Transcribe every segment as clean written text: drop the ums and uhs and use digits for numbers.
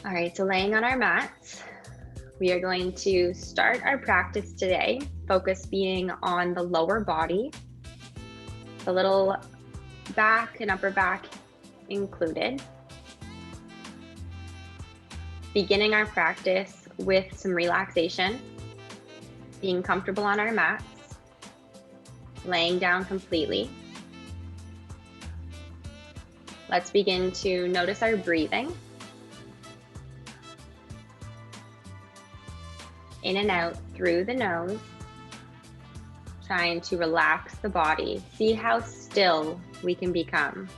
All right, so laying on our mats, we are going to start our practice today, focus being on the lower body, the little back and upper back included. Beginning our practice with some relaxation, being comfortable on our mats, laying down completely. Let's begin to notice our breathing. In and out through the nose, trying to relax the body. See how still we can become.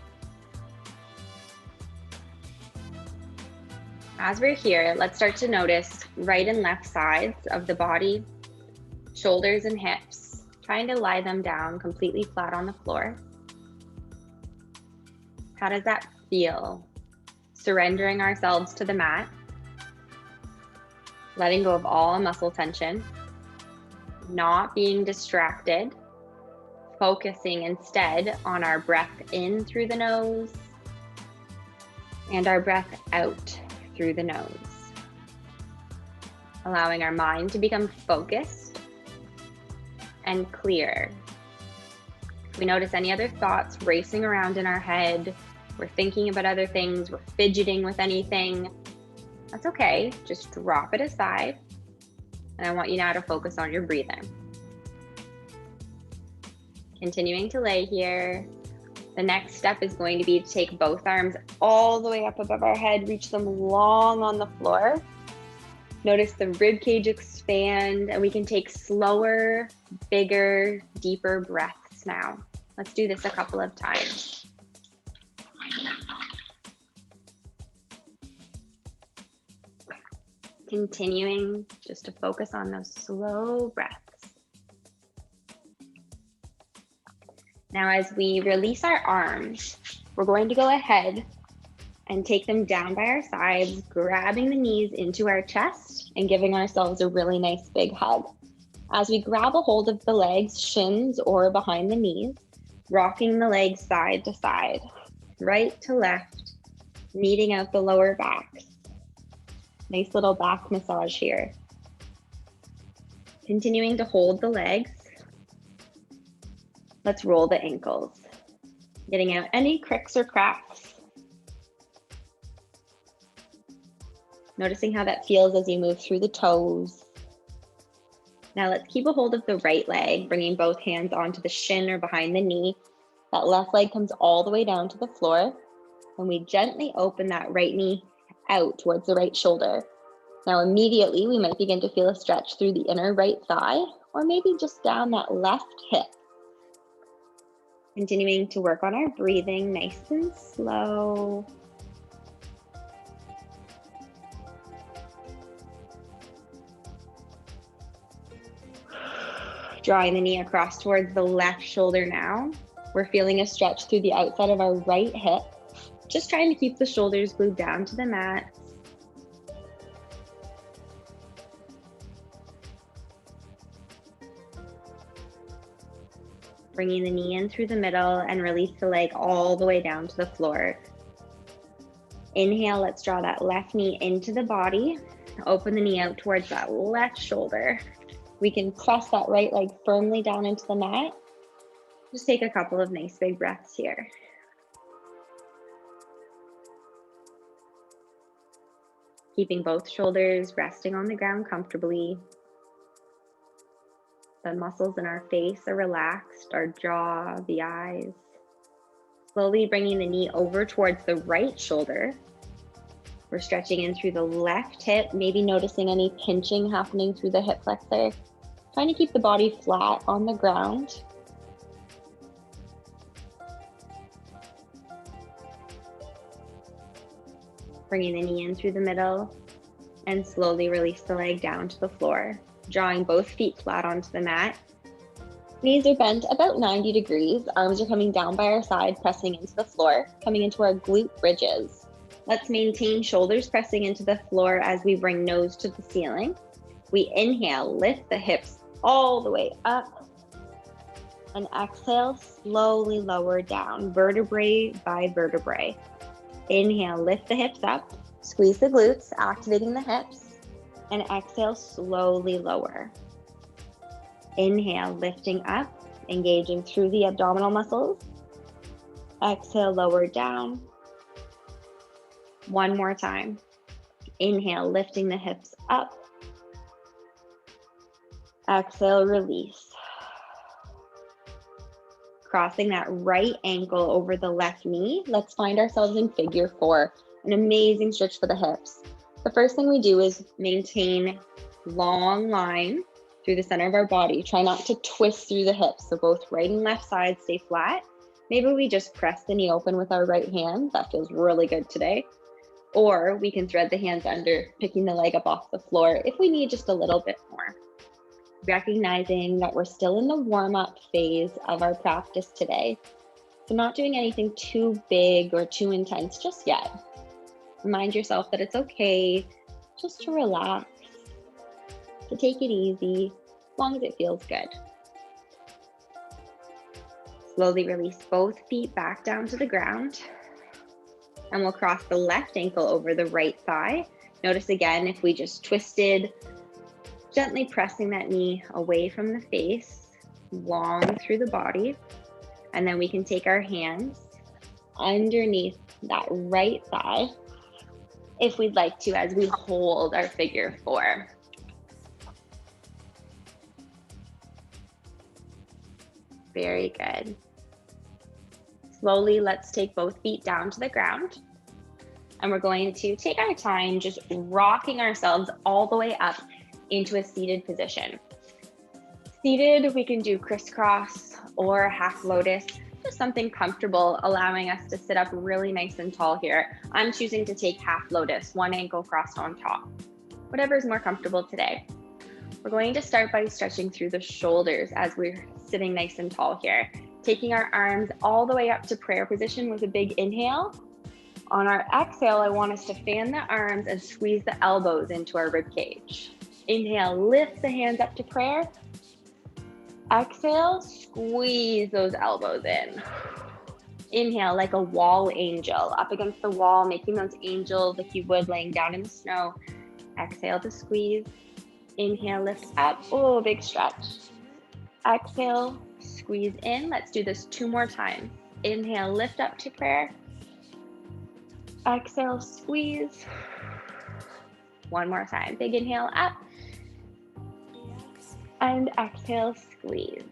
As we're here, let's start to notice right and left sides of the body, shoulders and hips, trying to lie them down completely flat on the floor. How does that feel? Surrendering ourselves to the mat, letting go of all muscle tension, not being distracted, focusing instead on our breath in through the nose and our breath out through the nose. Allowing our mind to become focused and clear. If we notice any other thoughts racing around in our head, we're thinking about other things, we're fidgeting with anything, that's okay, just drop it aside. And I want you now to focus on your breathing. Continuing to lay here. The next step is going to be to take both arms all the way up above our head, reach them long on the floor. Notice the rib cage expand, and we can take slower, bigger, deeper breaths now. Let's do this a couple of times. Continuing just to focus on those slow breaths. Now, as we release our arms, we're going to go ahead and take them down by our sides, grabbing the knees into our chest and giving ourselves a really nice big hug. As we grab a hold of the legs, shins or behind the knees, rocking the legs side to side, right to left, kneading out the lower back. Nice little back massage here. Continuing to hold the legs. Let's roll the ankles. Getting out any cricks or cracks. Noticing how that feels as you move through the toes. Now let's keep a hold of the right leg, bringing both hands onto the shin or behind the knee. That left leg comes all the way down to the floor. And we gently open that right knee out towards the right shoulder. Now immediately we might begin to feel a stretch through the inner right thigh, or maybe just down that left hip. Continuing to work on our breathing, nice and slow. Drawing the knee across towards the left shoulder now. We're feeling a stretch through the outside of our right hip. Just trying to keep the shoulders glued down to the mat. Bringing the knee in through the middle and release the leg all the way down to the floor. Inhale, let's draw that left knee into the body. Open the knee out towards that left shoulder. We can press that right leg firmly down into the mat. Just take a couple of nice big breaths here. Keeping both shoulders resting on the ground comfortably. The muscles in our face are relaxed, our jaw, the eyes. Slowly bringing the knee over towards the right shoulder. We're stretching in through the left hip, maybe noticing any pinching happening through the hip flexor. Trying to keep the body flat on the ground. Bringing the knee in through the middle and slowly release the leg down to the floor. Drawing both feet flat onto the mat. Knees are bent about 90 degrees. Arms are coming down by our side, pressing into the floor, coming into our glute bridges. Let's maintain shoulders pressing into the floor as we bring nose to the ceiling. We inhale, lift the hips all the way up. And exhale, slowly lower down, vertebrae by vertebrae. Inhale, lift the hips up. Squeeze the glutes, activating the hips, and exhale, slowly lower. Inhale, lifting up, engaging through the abdominal muscles. Exhale, lower down. One more time. Inhale, lifting the hips up. Exhale, release. Crossing that right ankle over the left knee. Let's find ourselves in figure 4, an amazing stretch for the hips. The first thing we do is maintain long line through the center of our body. Try not to twist through the hips. So both right and left side stay flat. Maybe we just press the knee open with our right hand. That feels really good today. Or we can thread the hands under, picking the leg up off the floor if we need just a little bit more. Recognizing that we're still in the warm-up phase of our practice today. So not doing anything too big or too intense just yet. Remind yourself that it's okay just to relax, to take it easy, as long as it feels good. Slowly release both feet back down to the ground. And we'll cross the left ankle over the right thigh. Notice again, if we just twisted, gently pressing that knee away from the face, long through the body. And then we can take our hands underneath that right thigh, if we'd like to, as we hold our figure 4. Very good. Slowly, let's take both feet down to the ground. And we're going to take our time just rocking ourselves all the way up into a seated position. Seated, we can do crisscross or half lotus, just something comfortable, allowing us to sit up really nice and tall here. I'm choosing to take half lotus, one ankle crossed on top. Whatever is more comfortable today. We're going to start by stretching through the shoulders as we're sitting nice and tall here. Taking our arms all the way up to prayer position with a big inhale. On our exhale, I want us to fan the arms and squeeze the elbows into our rib cage. Inhale, lift the hands up to prayer. Exhale, squeeze those elbows in. Inhale, like a wall angel, up against the wall, making those angels like you would laying down in the snow. Exhale to squeeze. Inhale, lift up. Oh, big stretch. Exhale, squeeze in. Let's do this 2 more times. Inhale, lift up to prayer. Exhale, squeeze. 1 more time. Big inhale up. And exhale, squeeze.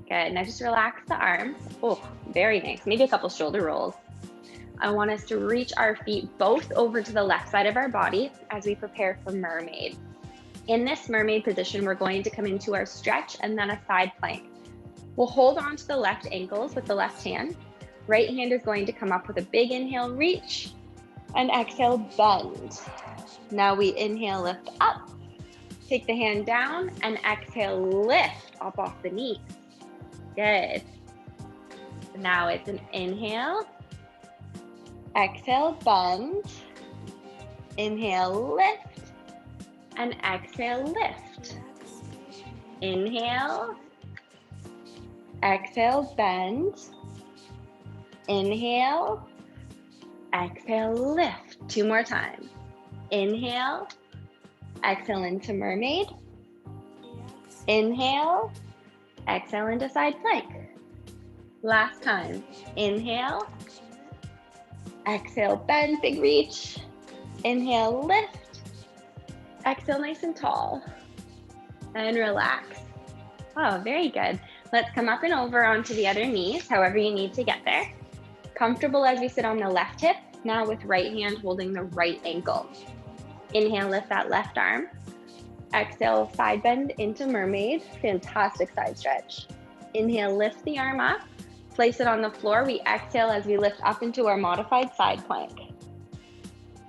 Good. Now just relax the arms. Oh, very nice. Maybe a couple shoulder rolls. I want us to reach our feet both over to the left side of our body as we prepare for mermaid. In this mermaid position, we're going to come into our stretch and then a side plank. We'll hold on to the left ankles with the left hand. Right hand is going to come up with a big inhale, reach, and exhale, bend. Now we inhale, lift up. Take the hand down and exhale, lift up off the knees. Good. Now it's an inhale, exhale, bend, inhale, lift, and exhale, lift. Inhale, exhale, bend, inhale, exhale, lift. 2 more times. Inhale, exhale into mermaid. Inhale, exhale into side plank. Last time. Inhale, exhale, bend, big reach. Inhale, lift. Exhale, nice and tall. And relax. Oh, very good. Let's come up and over onto the other knees, however you need to get there. Comfortable as we sit on the left hip, now with right hand holding the right ankle. Inhale, lift that left arm. Exhale, side bend into mermaid. Fantastic side stretch. Inhale, lift the arm up. Place it on the floor. We exhale as we lift up into our modified side plank.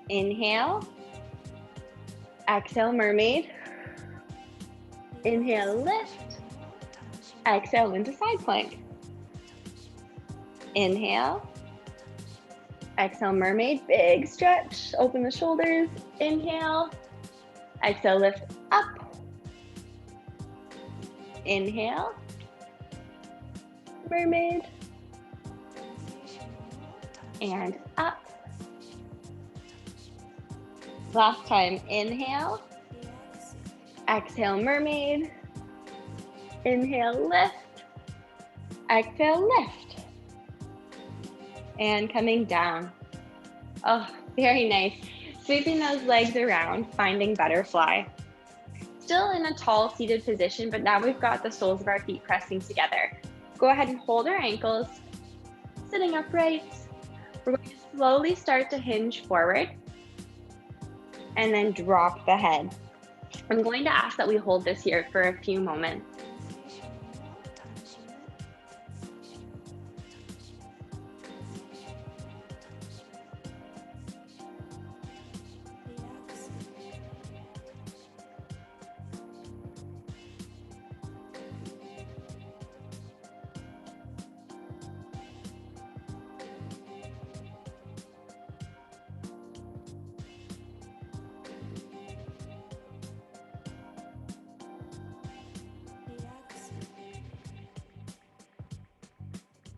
Inhale. Exhale, mermaid. Inhale, lift. Exhale into side plank. Inhale. Exhale, mermaid, big stretch. Open the shoulders. Inhale. Exhale, lift up. Inhale. Mermaid. And up. Last time, inhale. Exhale, mermaid. Inhale, lift. Exhale, lift. And coming down. Oh, very nice. Sweeping those legs around, finding butterfly. Still in a tall seated position, but now we've got the soles of our feet pressing together. Go ahead and hold our ankles, sitting upright. We're going to slowly start to hinge forward and then drop the head. I'm going to ask that we hold this here for a few moments.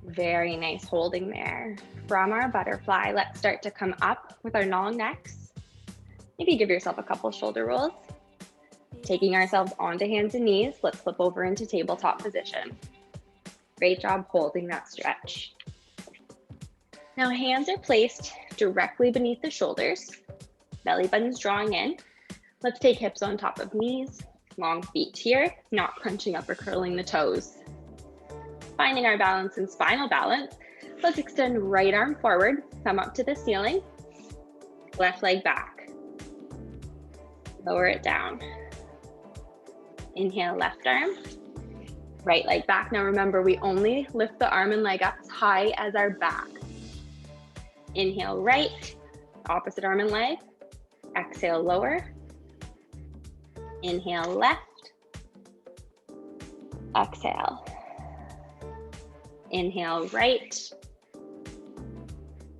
Very nice holding there. From our butterfly, let's start to come up with our long necks. Maybe give yourself a couple shoulder rolls. Taking ourselves onto hands and knees, let's flip over into tabletop position. Great job holding that stretch. Now hands are placed directly beneath the shoulders. Belly button's drawing in. Let's take hips on top of knees, long feet here, not crunching up or curling the toes. Finding our balance in spinal balance, let's extend right arm forward, thumb up to the ceiling, left leg back. Lower it down. Inhale, left arm, right leg back. Now remember, we only lift the arm and leg up as high as our back. Inhale, right, opposite arm and leg. Exhale, lower. Inhale, left. Exhale. Inhale, right.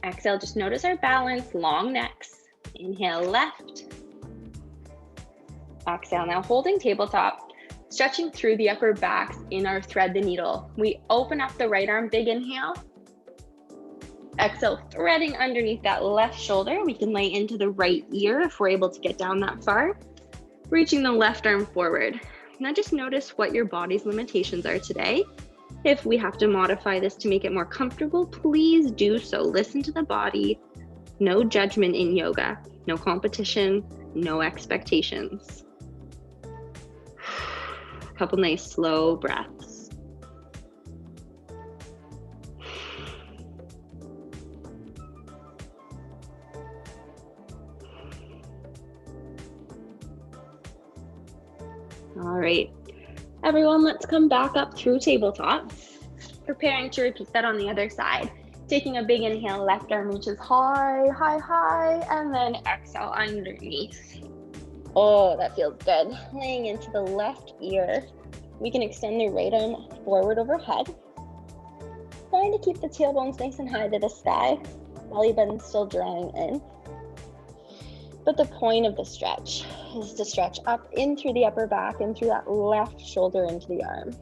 Exhale, just notice our balance, long necks. Inhale, left. Exhale, now holding tabletop, stretching through the upper backs in our thread the needle. We open up the right arm, big inhale. Exhale, threading underneath that left shoulder. We can lay into the right ear if we're able to get down that far. Reaching the left arm forward. Now just notice what your body's limitations are today. If we have to modify this to make it more comfortable, please do so. Listen to the body. No judgment in yoga. No competition, no expectations. A couple nice slow breaths. All right. Everyone, let's come back up through tabletop. Preparing to repeat that on the other side. Taking a big inhale, left arm reaches high, high, high, and then exhale underneath. Oh, that feels good. Laying into the left ear. We can extend the right arm forward overhead. Trying to keep the tailbones nice and high to the sky. Belly button still drawing in. But the point of the stretch is to stretch up in through the upper back and through that left shoulder into the arm.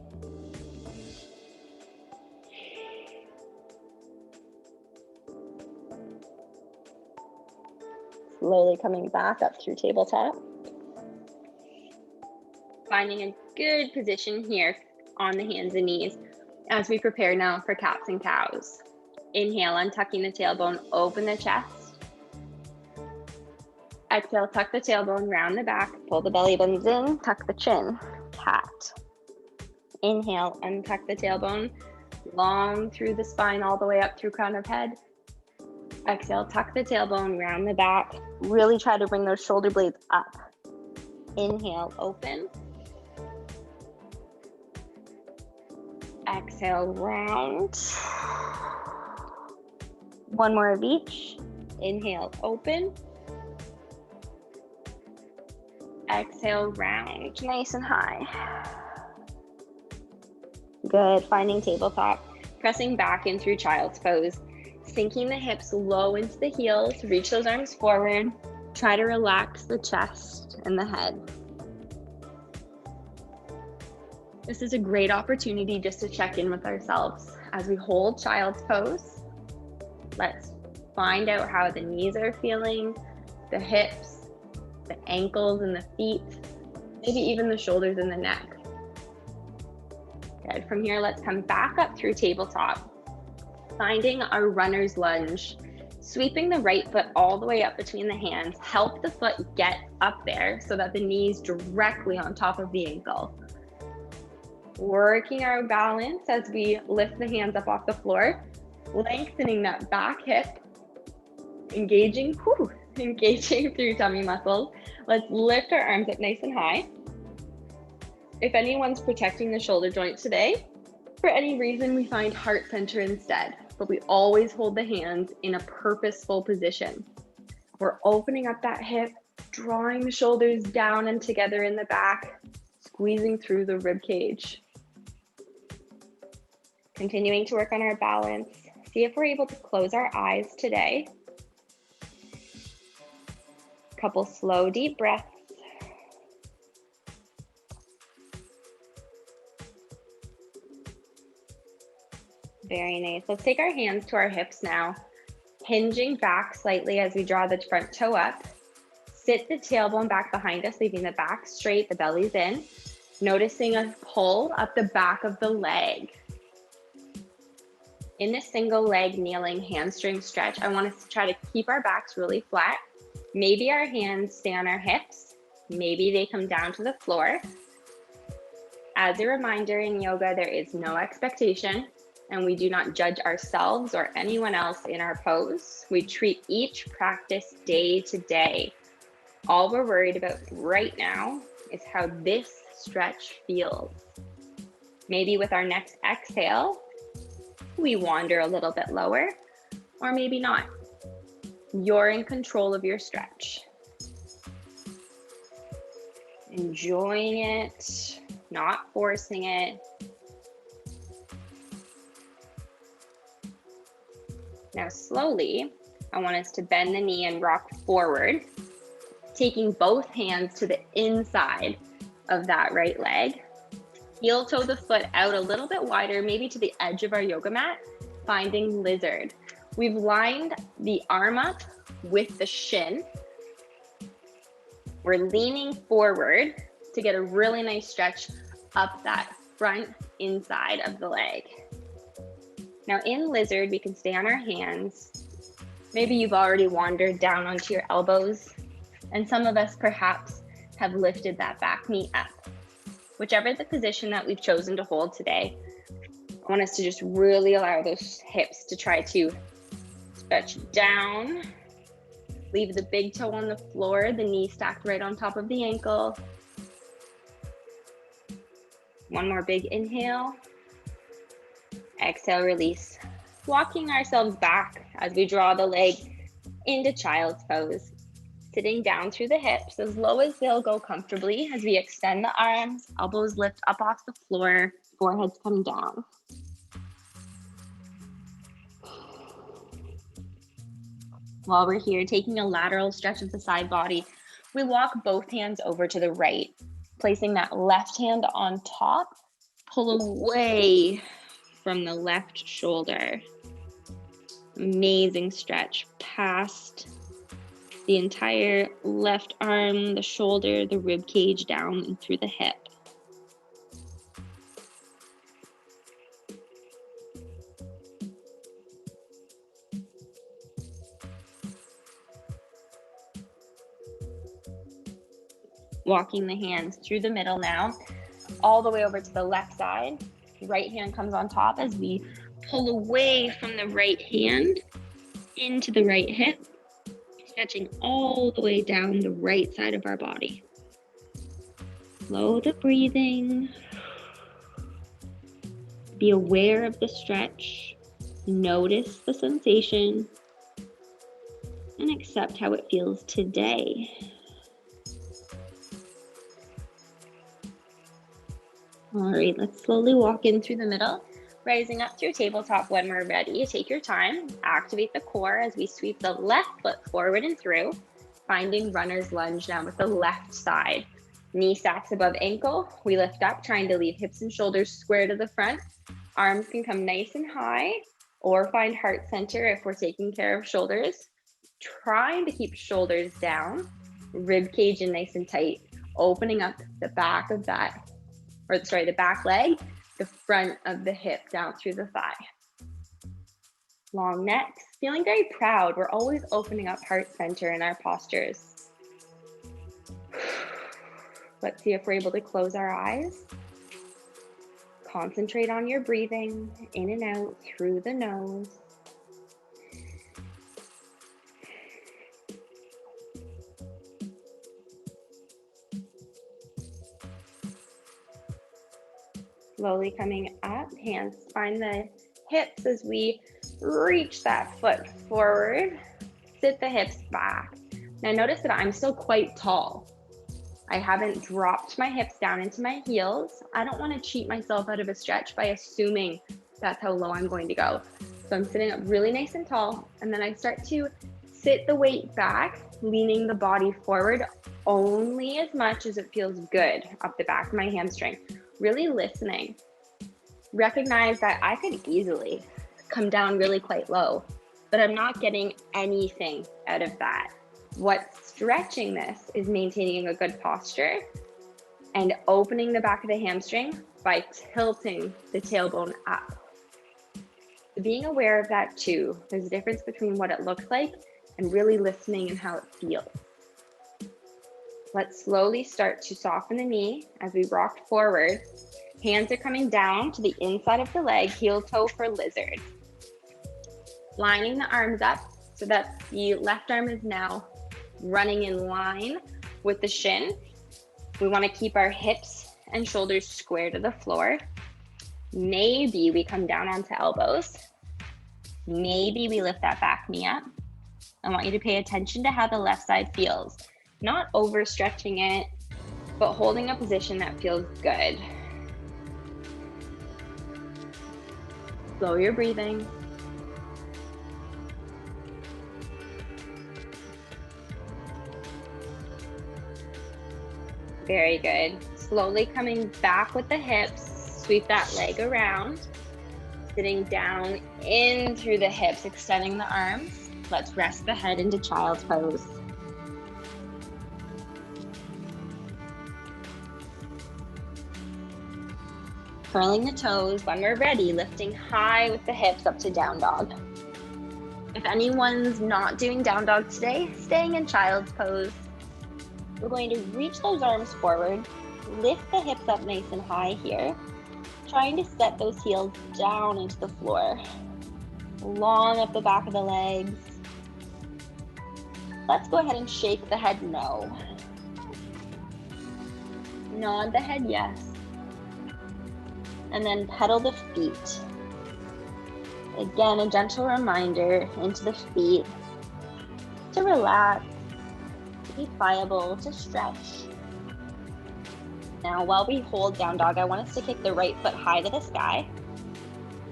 Slowly coming back up through tabletop. Finding a good position here on the hands and knees as we prepare now for cats and cows. Inhale, untucking the tailbone, open the chest. Exhale, tuck the tailbone, round the back, pull the belly buttons in, tuck the chin, cat. Inhale, untuck the tailbone, long through the spine, all the way up through crown of head. Exhale, tuck the tailbone, round the back. Really try to bring those shoulder blades up. Inhale, open. Exhale, round. One more of each. Inhale, open. Exhale, round, nice and high. Good, finding tabletop. Pressing back in through child's pose. Sinking the hips low into the heels, reach those arms forward. Try to relax the chest and the head. This is a great opportunity just to check in with ourselves. As we hold child's pose, let's find out how the knees are feeling, the hips, the ankles and the feet, maybe even the shoulders and the neck. Good. From here, let's come back up through tabletop, finding our runner's lunge, sweeping the right foot all the way up between the hands. Help the foot get up there so that the knee is directly on top of the ankle. Working our balance as we lift the hands up off the floor, lengthening that back hip, engaging through tummy muscles. Let's lift our arms up nice and high. If anyone's protecting the shoulder joint today, for any reason, we find heart center instead, but we always hold the hands in a purposeful position. We're opening up that hip, drawing the shoulders down and together in the back, squeezing through the rib cage. Continuing to work on our balance. See if we're able to close our eyes today. Couple slow, deep breaths. Very nice. Let's take our hands to our hips now, hinging back slightly as we draw the front toe up. Sit the tailbone back behind us, leaving the back straight, the belly's in. Noticing a pull up the back of the leg. In a single leg kneeling hamstring stretch, I want us to try to keep our backs really flat. Maybe our hands stay on our hips. Maybe they come down to the floor. As a reminder, in yoga, there is no expectation, and we do not judge ourselves or anyone else in our pose. We treat each practice day to day. All we're worried about right now is how this stretch feels. Maybe with our next exhale, we wander a little bit lower, or maybe not. You're in control of your stretch. Enjoying it, not forcing it. Now slowly, I want us to bend the knee and rock forward, taking both hands to the inside of that right leg. Heel toe the foot out a little bit wider, maybe to the edge of our yoga mat, finding lizard. We've lined the arm up with the shin. We're leaning forward to get a really nice stretch up that front inside of the leg. Now in lizard, we can stay on our hands. Maybe you've already wandered down onto your elbows, and some of us perhaps have lifted that back knee up. Whichever the position that we've chosen to hold today, I want us to just really allow those hips to try to stretch down. Leave the big toe on the floor, the knee stacked right on top of the ankle. One more big inhale. Exhale, release. Walking ourselves back as we draw the leg into child's pose. Sitting down through the hips as low as they'll go comfortably as we extend the arms, elbows lift up off the floor, foreheads come down. While we're here, taking a lateral stretch of the side body, we walk both hands over to the right, placing that left hand on top, pull away from the left shoulder. Amazing stretch past the entire left arm, the shoulder, the rib cage down and through the hip. Walking the hands through the middle now, all the way over to the left side. Right hand comes on top as we pull away from the right hand into the right hip, stretching all the way down the right side of our body. Slow the breathing. Be aware of the stretch. Notice the sensation and accept how it feels today. All right, let's slowly walk in through the middle, rising up through tabletop when we're ready. Take your time, activate the core as we sweep the left foot forward and through, finding runner's lunge now with the left side. Knee stacks above ankle, we lift up, trying to leave hips and shoulders square to the front. Arms can come nice and high, or find heart center if we're taking care of shoulders. Trying to keep shoulders down. rib cage in nice and tight, opening up the back of that, or sorry, the back leg, the front of the hip down through the thigh. Long necks, feeling very proud. We're always opening up heart center in our postures. Let's see if we're able to close our eyes. Concentrate on your breathing in and out through the nose. Slowly coming up, hands find the hips as we reach that foot forward. Sit the hips back. Now notice that I'm still quite tall. I haven't dropped my hips down into my heels. I don't want to cheat myself out of a stretch by assuming that's how low I'm going to go. So I'm sitting up really nice and tall, and then I start to sit the weight back, leaning the body forward only as much as it feels good up the back of my hamstring. Really listening. Recognize that I could easily come down really quite low, but I'm not getting anything out of that. What's stretching this is maintaining a good posture and opening the back of the hamstring by tilting the tailbone up. So being aware of that too. There's a difference between what it looks like and really listening and how it feels. Let's slowly start to soften the knee as we rock forward. Hands are coming down to the inside of the leg, heel toe for lizard. Lining the arms up so that the left arm is now running in line with the shin. We want to keep our hips and shoulders square to the floor. Maybe we come down onto elbows. Maybe we lift that back knee up. I want you to pay attention to how the left side feels. Not overstretching it, but holding a position that feels good. Slow your breathing. Very good. Slowly coming back with the hips, sweep that leg around, sitting down in through the hips, extending the arms. Let's rest the head into child's pose. Curling the toes. When we're ready, lifting high with the hips up to down dog. If anyone's not doing down dog today, staying in child's pose. We're going to reach those arms forward, lift the hips up nice and high here, trying to set those heels down into the floor. Long up the back of the legs. Let's go ahead and shake the head no. Nod the head yes. And then pedal the feet. Again, a gentle reminder into the feet to relax, be pliable, to stretch. Now, while we hold down dog, I want us to kick the right foot high to the sky.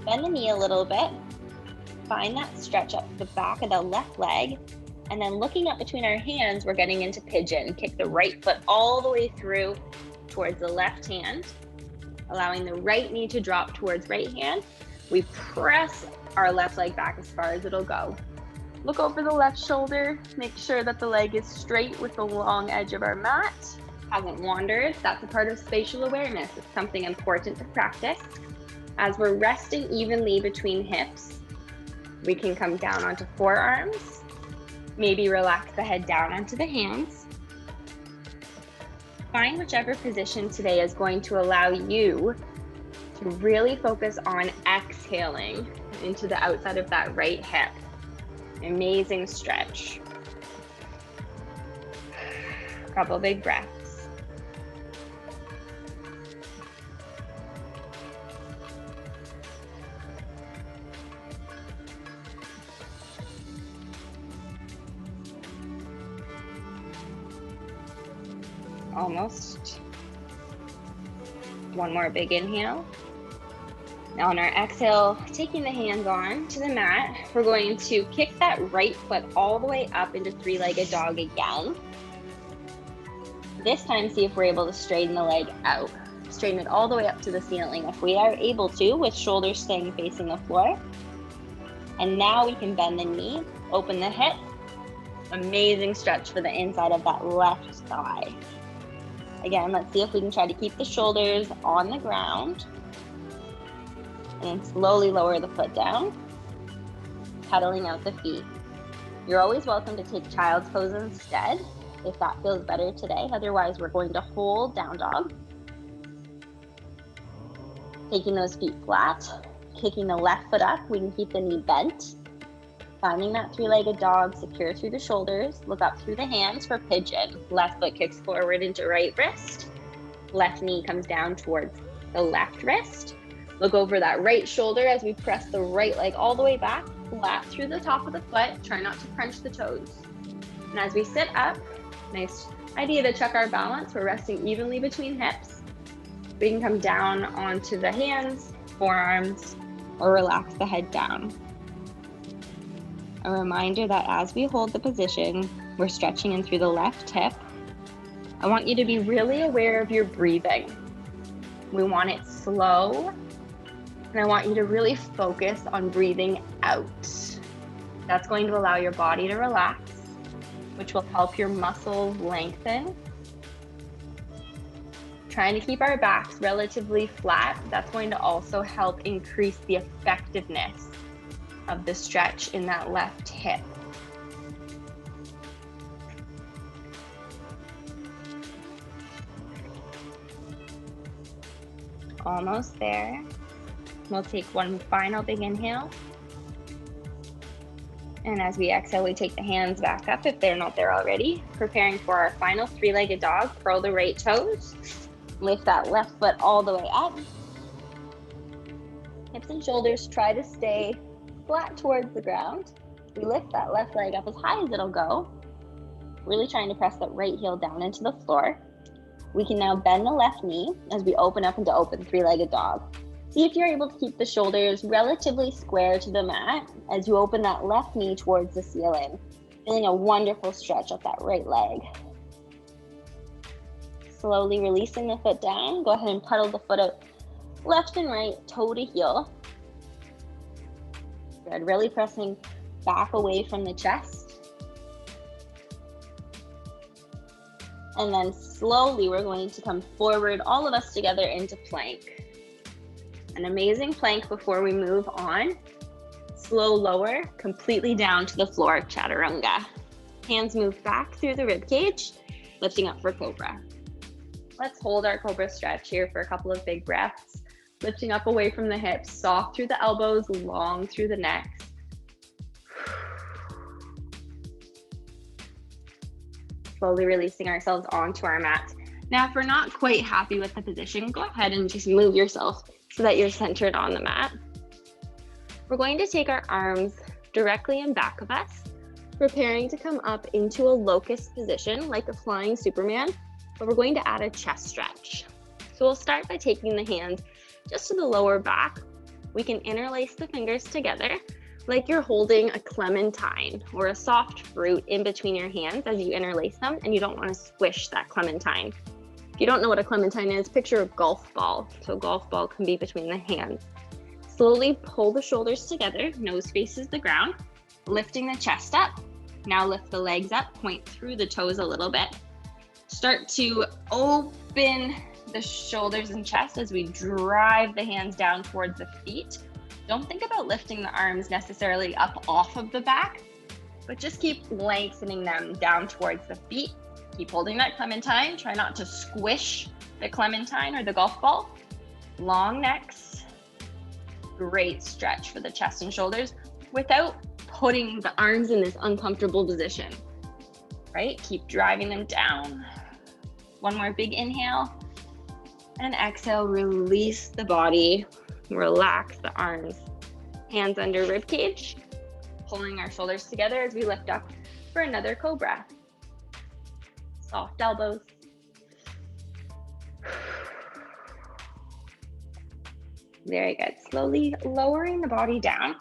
Bend the knee a little bit. Find that stretch up the back of the left leg. And then looking up between our hands, we're getting into pigeon. Kick the right foot all the way through towards the left hand, allowing the right knee to drop towards right hand. We press our left leg back as far as it'll go. Look over the left shoulder. Make sure that the leg is straight with the long edge of our mat. Hasn't wandered. That's a part of spatial awareness. It's something important to practice. As we're resting evenly between hips, we can come down onto forearms. Maybe relax the head down onto the hands. Find whichever position today is going to allow you to really focus on exhaling into the outside of that right hip. Amazing stretch. A couple big breaths. Almost. One more big inhale. Now on our exhale, taking the hands on to the mat, we're going to kick that right foot all the way up into three-legged dog again. This time, see if we're able to straighten the leg out. Straighten it all the way up to the ceiling if we are able to, with shoulders staying facing the floor. And now we can bend the knee, open the hip, Amazing stretch for the inside of that left thigh. Again, let's see if we can try to keep the shoulders on the ground. And then slowly lower the foot down, pedaling out the feet. You're always welcome to take child's pose instead, if that feels better today. Otherwise, we're going to hold down dog. Taking those feet flat, kicking the left foot up. We can keep the knee bent. Finding that three-legged dog, secure through the shoulders. Look up through the hands for pigeon. Left foot kicks forward into right wrist. Left knee comes down towards the left wrist. Look over that right shoulder as we press the right leg all the way back, flat through the top of the foot. Try not to crunch the toes. And as we sit up, nice idea to check our balance. We're resting evenly between hips. We can come down onto the hands, forearms, or relax the head down. A reminder that as we hold the position, we're stretching in through the left hip. I want you to be really aware of your breathing. We want it slow, and I want you to really focus on breathing out. That's going to allow your body to relax, which will help your muscles lengthen. Trying to keep our backs relatively flat, that's going to also help increase the effectiveness of the stretch in that left hip. Almost there. We'll take one final big inhale. And as we exhale, we take the hands back up if they're not there already. Preparing for our final three-legged dog. Curl the right toes. Lift that left foot all the way up. Hips and shoulders try to stay flat towards the ground. We lift that left leg up as high as it'll go. Really trying to press that right heel down into the floor. We can now bend the left knee as we open up into open three-legged dog. See if you're able to keep the shoulders relatively square to the mat as you open that left knee towards the ceiling. Feeling a wonderful stretch up that right leg. Slowly releasing the foot down. Go ahead and pedal the foot out left and right, toe to heel. Good, really pressing back away from the chest. And then slowly we're going to come forward, all of us together into plank. An amazing plank before we move on. Slow lower, completely down to the floor, chaturanga. Hands move back through the rib cage, lifting up for cobra. Let's hold our cobra stretch here for a couple of big breaths. Lifting up away from the hips, soft through the elbows, long through the neck. Slowly releasing ourselves onto our mat. Now, if we're not quite happy with the position, go ahead and just move yourself so that you're centered on the mat. We're going to take our arms directly in back of us, preparing to come up into a locust position like a flying Superman, but we're going to add a chest stretch. So we'll start by taking the hands just to the lower back. We can interlace the fingers together like you're holding a clementine or a soft fruit in between your hands as you interlace them, and you don't want to squish that clementine. If you don't know what a clementine is, picture a golf ball. So a golf ball can be between the hands. Slowly pull the shoulders together, nose faces the ground, lifting the chest up. Now lift the legs up, point through the toes a little bit. Start to open the shoulders and chest as we drive the hands down towards the feet. Don't think about lifting the arms necessarily up off of the back, but just keep lengthening them down towards the feet. Keep holding that clementine. Try not to squish the clementine or the golf ball. Long necks. Great stretch for the chest and shoulders without putting the arms in this uncomfortable position, right? Keep driving them down. One more big inhale and exhale, release the body, relax the arms. Hands under rib cage, pulling our shoulders together as we lift up for another cobra. Soft elbows. Very good. Slowly lowering the body down.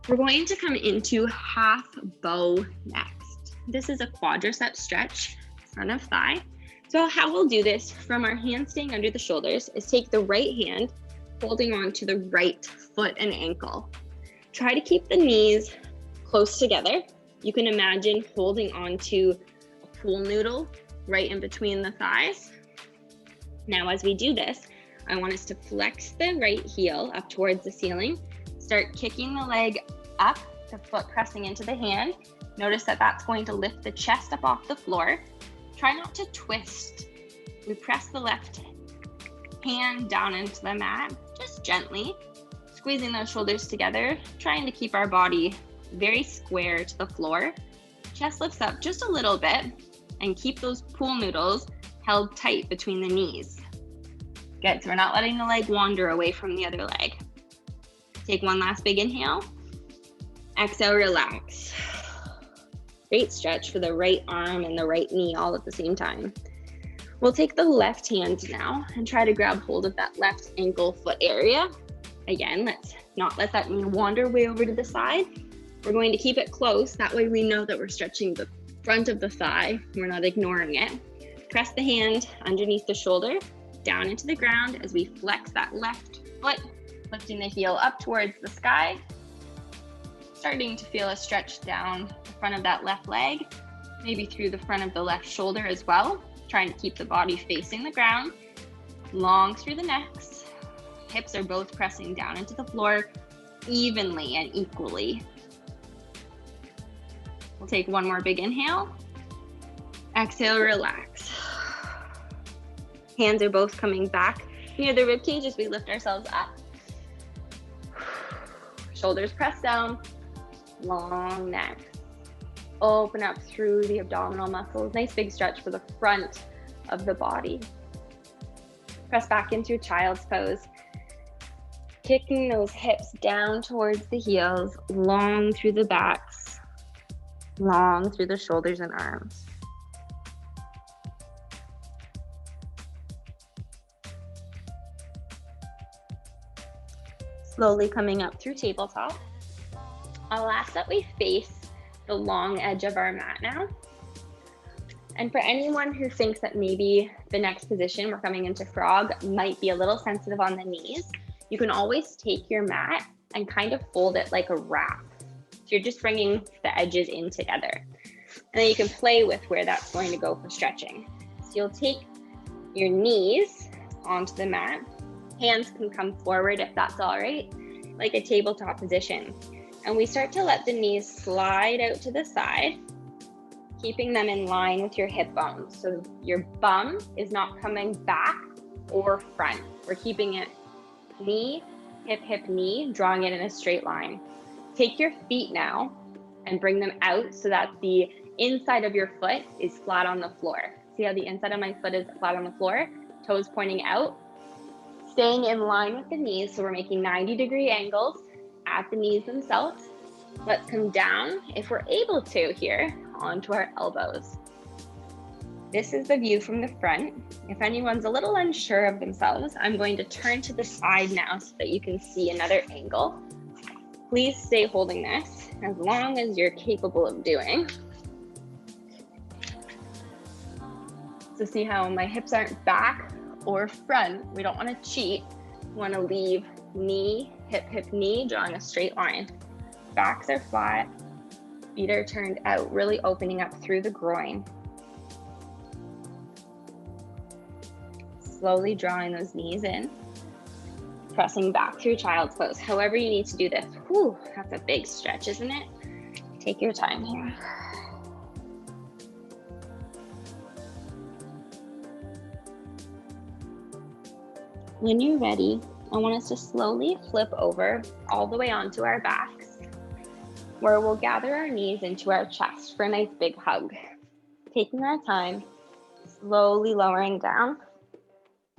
We're going to come into half bow next. This is a quadricep stretch, front of thigh. So how we'll do this from our hands staying under the shoulders is take the right hand, holding on to the right foot and ankle. Try to keep the knees close together. You can imagine holding onto a pool noodle right in between the thighs. Now, as we do this, I want us to flex the right heel up towards the ceiling. Start kicking the leg up, the foot pressing into the hand. Notice that that's going to lift the chest up off the floor. Try not to twist. We press the left hand down into the mat, just gently, squeezing those shoulders together, trying to keep our body very square to the floor. Chest lifts up just a little bit, and keep those pool noodles held tight between the knees. Good, so we're not letting the leg wander away from the other leg. Take one last big inhale. Exhale, relax. Great stretch for the right arm and the right knee all at the same time. We'll take the left hand now and try to grab hold of that left ankle foot area. Again, let's not let that knee wander way over to the side. We're going to keep it close. That way we know that we're stretching the front of the thigh. We're not ignoring it. Press the hand underneath the shoulder, down into the ground as we flex that left foot, lifting the heel up towards the sky. Starting to feel a stretch down the front of that left leg, maybe through the front of the left shoulder as well. Trying to keep the body facing the ground, long through the necks. Hips are both pressing down into the floor evenly and equally. We'll take one more big inhale. Exhale, relax. Hands are both coming back near the rib cage as we lift ourselves up. Shoulders press down, long neck. Open up through the abdominal muscles. Nice big stretch for the front of the body. Press back into child's pose. Kicking those hips down towards the heels, long through the backs, long through the shoulders and arms. Slowly coming up through tabletop. I'll ask that we face the long edge of our mat now. And for anyone who thinks that maybe the next position, we're coming into frog, might be a little sensitive on the knees, you can always take your mat and kind of fold it like a wrap. So you're just bringing the edges in together. And then you can play with where that's going to go for stretching. So you'll take your knees onto the mat. Hands can come forward if that's all right, like a tabletop position. And we start to let the knees slide out to the side, keeping them in line with your hip bones. So your bum is not coming back or front. We're keeping it knee, hip, hip, knee, drawing it in a straight line. Take your feet now and bring them out so that the inside of your foot is flat on the floor. See how the inside of my foot is flat on the floor? Toes pointing out. Staying in line with the knees, so we're making 90-degree angles at the knees themselves. Let's come down, if we're able to here, onto our elbows. This is the view from the front. If anyone's a little unsure of themselves, I'm going to turn to the side now so that you can see another angle. Please stay holding this as long as you're capable of doing. So see how my hips aren't back or front. We don't want to cheat. We want to leave knee, hip, hip, knee, drawing a straight line. Backs are flat, feet are turned out, really opening up through the groin. Slowly drawing those knees in, pressing back through child's pose. However you need to do this. Whew, that's a big stretch, isn't it? Take your time here. When you're ready, I want us to slowly flip over all the way onto our backs, where we'll gather our knees into our chest for a nice big hug. Taking our time, slowly lowering down,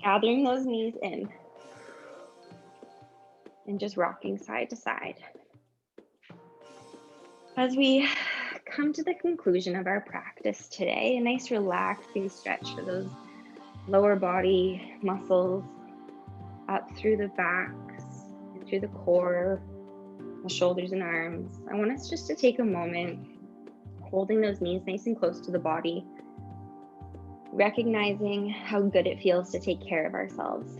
gathering those knees in, and just rocking side to side. As we come to the conclusion of our practice today, a nice relaxing stretch for those lower body muscles, up through the backs, through the core, the shoulders and arms. I want us just to take a moment, holding those knees nice and close to the body, recognizing how good it feels to take care of ourselves,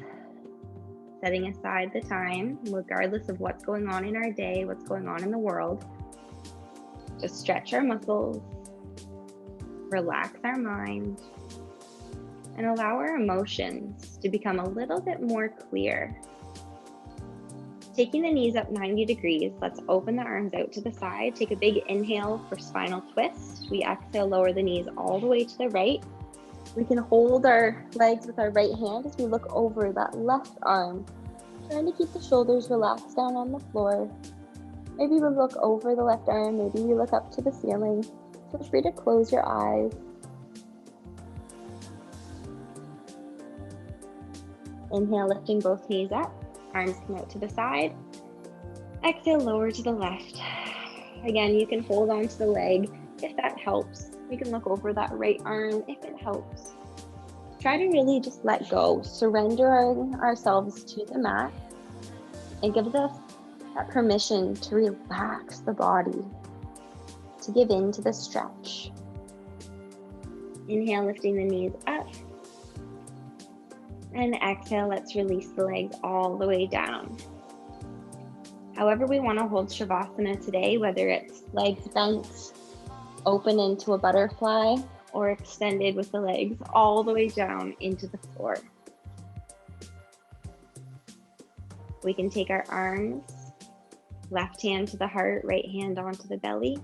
setting aside the time, regardless of what's going on in our day, what's going on in the world, to stretch our muscles, relax our mind, and allow our emotions to become a little bit more clear. Taking the knees up 90 degrees, let's open the arms out to the side. Take a big inhale for spinal twist. We exhale, lower the knees all the way to the right. We can hold our legs with our right hand as we look over that left arm, trying to keep the shoulders relaxed down on the floor. Maybe we look over the left arm, maybe you look up to the ceiling. Feel free to close your eyes. Inhale, lifting both knees up, arms come out to the side. Exhale, lower to the left. Again, you can hold onto the leg if that helps. You can look over that right arm if it helps. Try to really just let go, surrendering ourselves to the mat. It gives us that permission to relax the body, to give in to the stretch. Inhale, lifting the knees up. And exhale, let's release the legs all the way down. However we want to hold Shavasana today, whether it's legs bent, open into a butterfly, or extended with the legs all the way down into the floor. We can take our arms, left hand to the heart, right hand onto the belly.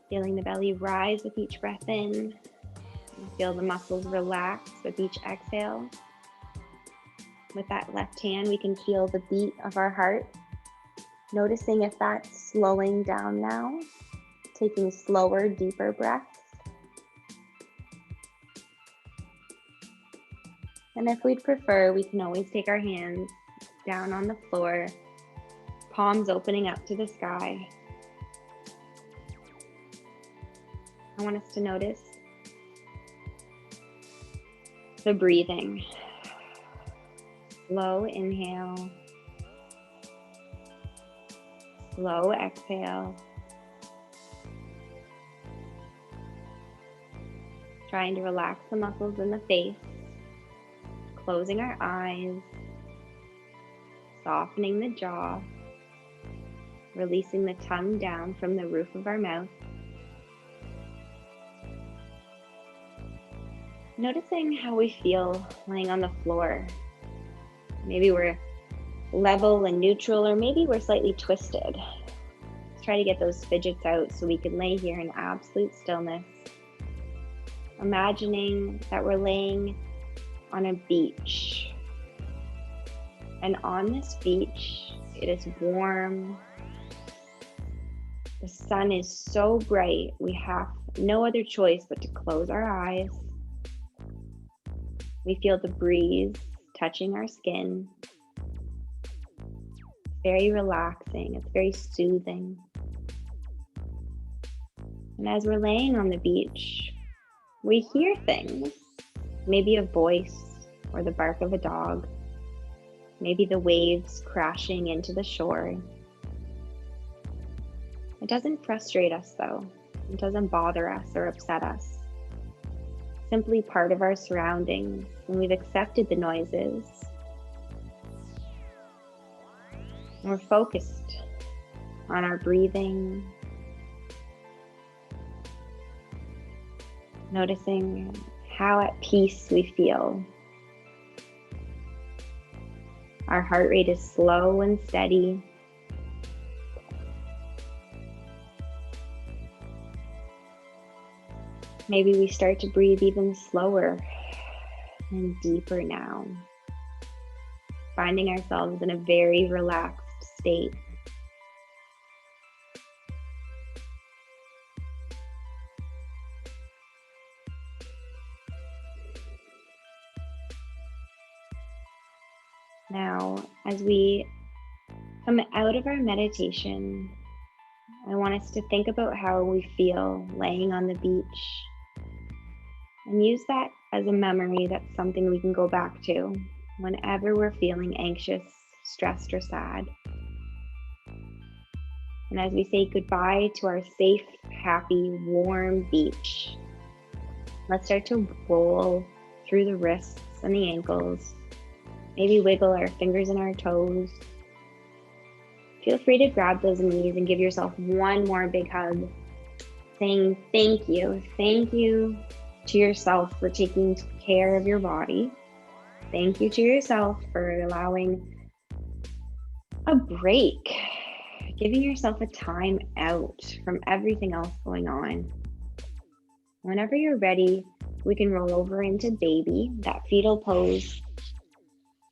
Feeling the belly rise with each breath in. Feel the muscles relax with each exhale. With that left hand, we can feel the beat of our heart, noticing if that's slowing down now, taking slower, deeper breaths. And if we'd prefer, we can always take our hands down on the floor, palms opening up to the sky. I want us to notice the breathing. Slow inhale, slow exhale. Trying to relax the muscles in the face, closing our eyes, softening the jaw, releasing the tongue down from the roof of our mouth. Noticing how we feel laying on the floor. Maybe we're level and neutral, or maybe we're slightly twisted. Let's try to get those fidgets out so we can lay here in absolute stillness. Imagining that we're laying on a beach. And on this beach, it is warm. The sun is so bright, we have no other choice but to close our eyes. We feel the breeze touching our skin. Very relaxing, it's very soothing. And as we're laying on the beach, we hear things, maybe a voice or the bark of a dog, maybe the waves crashing into the shore. It doesn't frustrate us though. It doesn't bother us or upset us. Simply part of our surroundings, and we've accepted the noises. We're focused on our breathing, noticing how at peace we feel. Our heart rate is slow and steady. Maybe we start to breathe even slower and deeper now, finding ourselves in a very relaxed state. Now, as we come out of our meditation, I want us to think about how we feel laying on the beach and use that as a memory. That's something we can go back to whenever we're feeling anxious, stressed, or sad. And as we say goodbye to our safe, happy, warm beach, let's start to roll through the wrists and the ankles. Maybe wiggle our fingers and our toes. Feel free to grab those knees and give yourself one more big hug, saying thank you. Thank you to yourself for taking care of your body. Thank you to yourself for allowing a break, giving yourself a time out from everything else going on. Whenever you're ready, we can roll over into baby, that fetal pose,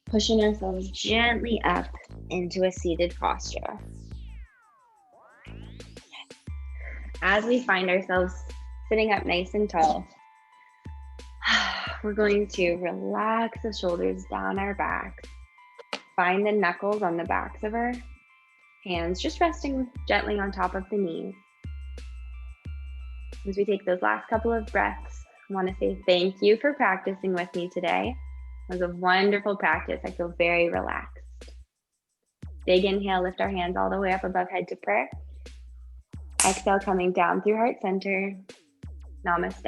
pushing ourselves gently up into a seated posture. As we find ourselves sitting up nice and tall, we're going to relax the shoulders down our back. Find the knuckles on the backs of our hands, just resting gently on top of the knees. As we take those last couple of breaths, I want to say thank you for practicing with me today. It was a wonderful practice. I feel very relaxed. Big inhale, lift our hands all the way up above head to prayer. Exhale, coming down through heart center. Namaste.